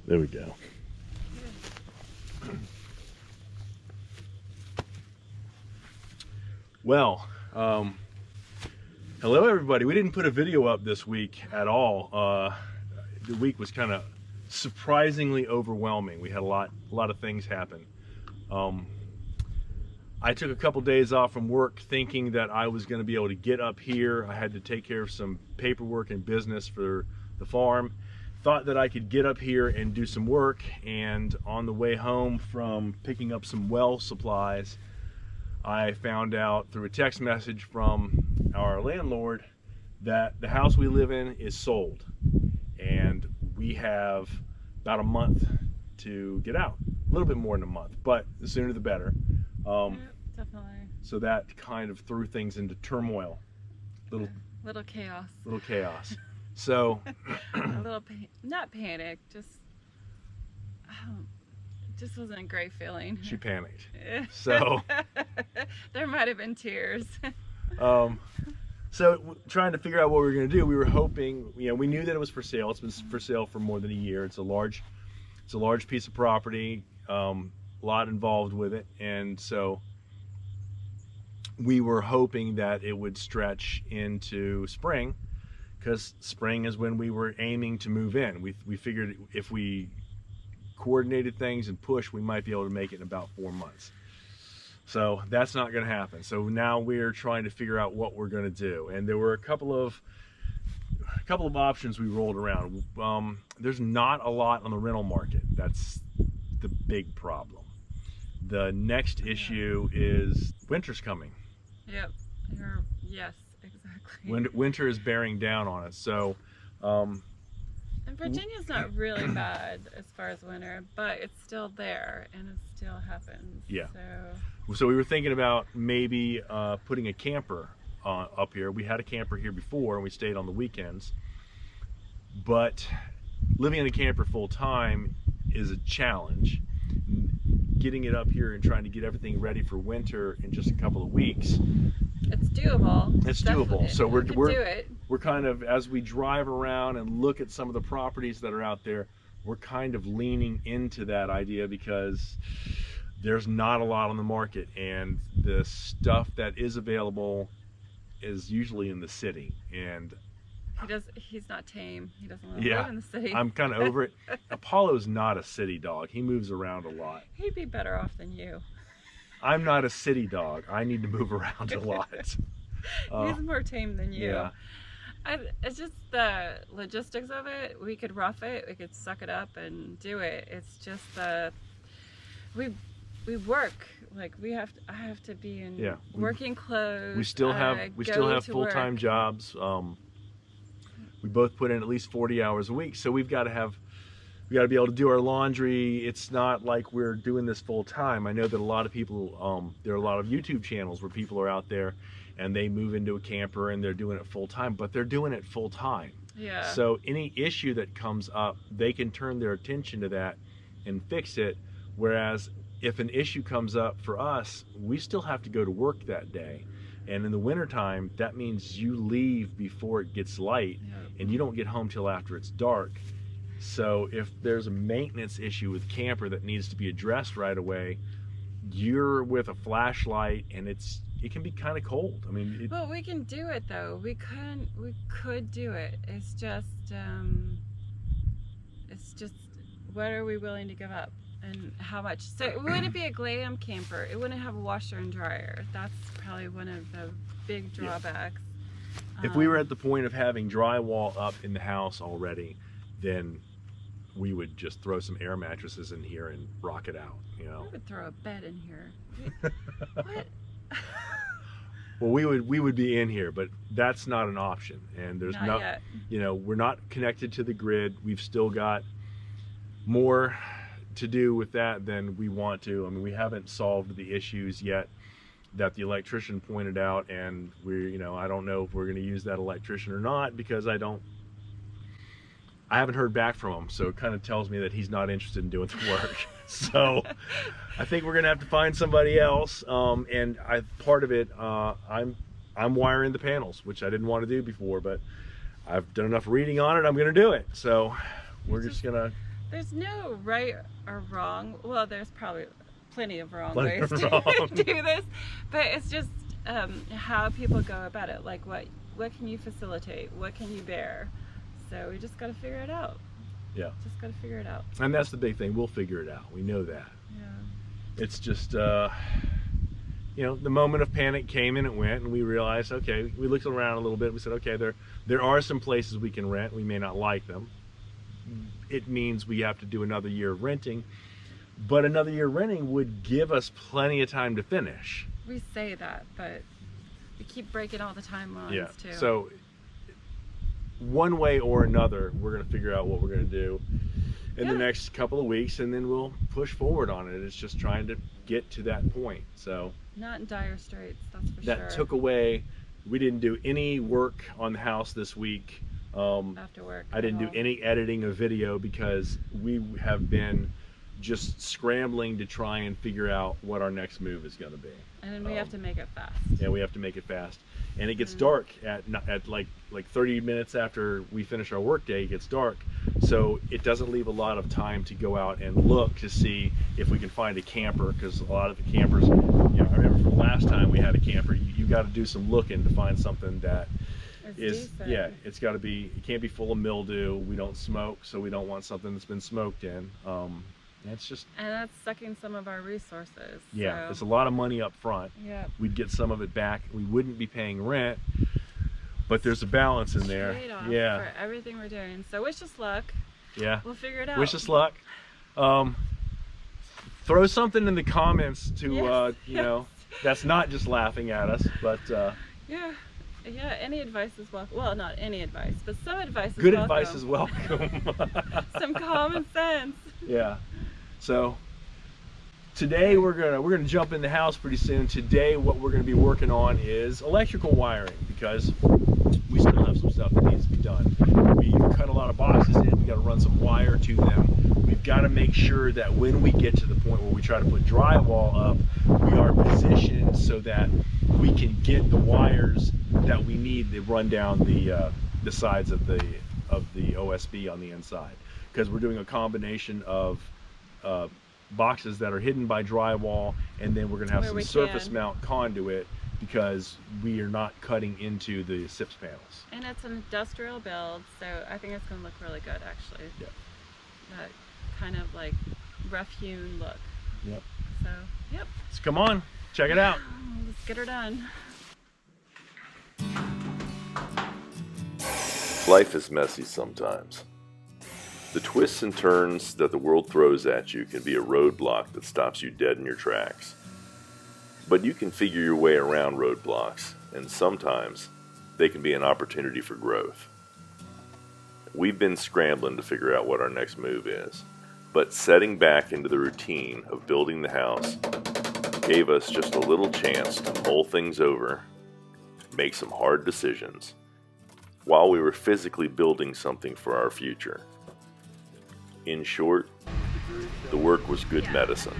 There we go. Well, hello everybody. We didn't put a video up this week at all. The week was kind of surprisingly overwhelming. We had a lot of things happen. I took a couple days off from work thinking that I was going to be able to get up here. I had to take care of some paperwork and business for the farm. Thought that I could get up here and do some work, and on the way home from picking up some well supplies, I found out through a text message from our landlord that the house we live in is sold, and we have about a month to get out. A little bit more than a month, but the sooner the better. Definitely. So that kind of threw things into turmoil. Little chaos. Little chaos. So a little not panic, just wasn't a great feeling. She panicked. So there might have been tears. So trying to figure out what we were going to do, we were hoping, we knew that it was for sale. It's been for sale for more than a year. It's a large piece of property, a lot involved with it, and so we were hoping that it would stretch into spring, because spring is when we were aiming to move in. We figured if we coordinated things and pushed, we might be able to make it in about 4 months. So that's not going to happen. So now we're trying to figure out what we're going to do, and there were a couple of options we rolled around. There's not a lot on the rental market. That's the big problem. The next issue is winter's coming. Yep. Yes, exactly. Winter is bearing down on us. So and Virginia's not really bad as far as winter, but it's still there and it still happens. Yeah. So we were thinking about maybe putting a camper up here. We had a camper here before and we stayed on the weekends, but living in a camper full time is a challenge. Getting it up here and trying to get everything ready for winter in just a couple of weeks. It's doable. It's doable. So we're kind of, as we drive around and look at some of the properties that are out there, we're kind of leaning into that idea because there's not a lot on the market, and the stuff that is available is usually in the city, and he's not tame. He doesn't want to live in the city. I'm kind of over it. Apollo's not a city dog. He moves around a lot. He'd be better off than you. I'm not a city dog. I need to move around a lot. He's more tame than you. Yeah. It's just the logistics of it. We could rough it. We could suck it up and do it. It's just we work. Like I have to be in working clothes. We still have full-time jobs. We both put in at least 40 hours a week, so we got to be able to do our laundry. It's not like we're doing this full time. I know that a lot of people, there are a lot of YouTube channels where people are out there and they move into a camper and they're doing it full time, but they're doing it full time. Yeah. So any issue that comes up, they can turn their attention to that and fix it. Whereas if an issue comes up for us, we still have to go to work that day. And in the wintertime, that means you leave before it gets light, and you don't get home till after it's dark. So if there's a maintenance issue with camper that needs to be addressed right away, you're with a flashlight, and it can be kind of cold. I mean, but we can do it though. We could do it. It's just what are we willing to give up? And how much? So it wouldn't be a glam camper. It wouldn't have a washer and dryer. That's probably one of the big drawbacks. If we were at the point of having drywall up in the house already, then we would just throw some air mattresses in here and rock it out. We would throw a bed in here. What? Well, we would be in here, but that's not an option. And there's not yet. We're not connected to the grid. We've still got more to do with that than we want to. I mean, we haven't solved the issues yet that the electrician pointed out, and I don't know if we're going to use that electrician or not, because I haven't heard back from him, so it kind of tells me that he's not interested in doing the work. So I think we're gonna have to find somebody else, and part of it, I'm wiring the panels, which I didn't want to do before, but I've done enough reading on it. I'm gonna do it. So we're just gonna there's no right or wrong. Well, there's probably plenty of wrong Plenty ways of to wrong. do this, but it's just how people go about it. Like what can you facilitate? What can you bear? So we just got to figure it out. Yeah. Just got to figure it out. And that's the big thing. We'll figure it out. We know that. Yeah. It's just, you know, the moment of panic came and it went, and we realized, okay, we looked around a little bit. We said, okay, there are some places we can rent. We may not like them. It means we have to do another year of renting, but another year renting would give us plenty of time to finish. We say that, but we keep breaking all the timelines Yeah. too. So one way or another, we're going to figure out what we're going to do in the next couple of weeks, and then we'll push forward on it. It's just trying to get to that point. So not in dire straits, that's for sure. that took away. We didn't do any work on the house this week. After work. I didn't do any editing of video because we have been just scrambling to try and figure out what our next move is going to be. And then we have to make it fast. Yeah, we have to make it fast. And it gets dark at like 30 minutes after we finish our work day. It gets dark, so it doesn't leave a lot of time to go out and look to see if we can find a camper, because a lot of the campers, you know, I remember from last time we had a camper, you got to do some looking to find something that is decent. Yeah, it's got to be, it can't be full of mildew. We don't smoke, so we don't want something that's been smoked in. It's just, and that's sucking some of our resources. yeah, so. it's a lot of money up front. Yeah. We'd get some of it back. We wouldn't be paying rent, but there's a balance in there. Trade-off Yeah. for everything we're doing. So wish us luck. Yeah. We'll figure it out. Wish us luck. Throw something in the comments to, Yes, you know, that's not just laughing at us, but Yeah. Yeah, any advice is welcome. Well, not any advice, but some advice is good welcome. advice is welcome. Some common sense. Yeah. So today we're gonna jump in the house pretty soon. Today what we're gonna be working on is electrical wiring, because we still have some stuff that needs to be done. We've cut a lot of boxes in. We got to run some wire to them. We've got to make sure that when we get to the point where we try to put drywall up, we are positioned so that we can get the wires that we need to run down the sides of the OSB on the inside, because we're doing a combination of boxes that are hidden by drywall, and then we're going to have some surface mount conduit, because we are not cutting into the SIPS panels. And it's an industrial build, so I think it's going to look really good, actually. Yep. That kind of like rough-hewn look. Yep. So, yep. So come on, check it out. Let's get her done. Life is messy sometimes. The twists and turns that the world throws at you can be a roadblock that stops you dead in your tracks. But you can figure your way around roadblocks, and sometimes they can be an opportunity for growth. We've been scrambling to figure out what our next move is, but setting back into the routine of building the house gave us just a little chance to mull things over, make some hard decisions, while we were physically building something for our future. In short, the work was good medicine.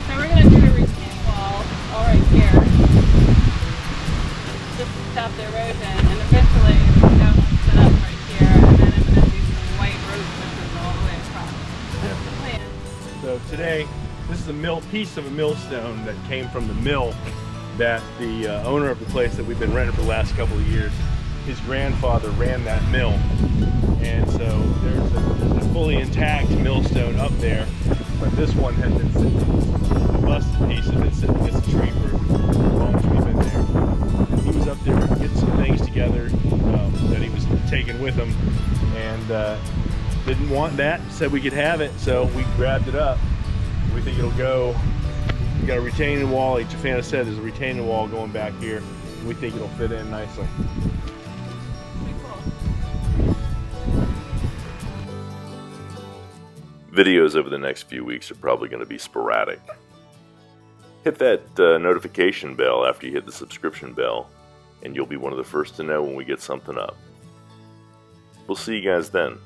So we're going to do a retaining wall all right here, just to stop the erosion, and eventually we're going to put up right here, and then I'm going to do some white road switches all the way across. That's the plan. So today, this is a piece of a millstone that came from the mill that the owner of the place that we've been renting for the last couple of years, his grandfather ran that mill. And so there's a fully intact millstone up there, but this one has been sitting, the busted piece has been sitting against a tree for as long as we've been there. And he was up there getting some things together that he was taking with him, and didn't want that, said we could have it, so we grabbed it up. We think it'll go. We got a retaining wall, like Jafana said, there's a retaining wall going back here, and we think it'll fit in nicely. Pretty cool. Videos over the next few weeks are probably going to be sporadic. Hit that notification bell after you hit the subscription bell, and you'll be one of the first to know when we get something up. We'll see you guys then.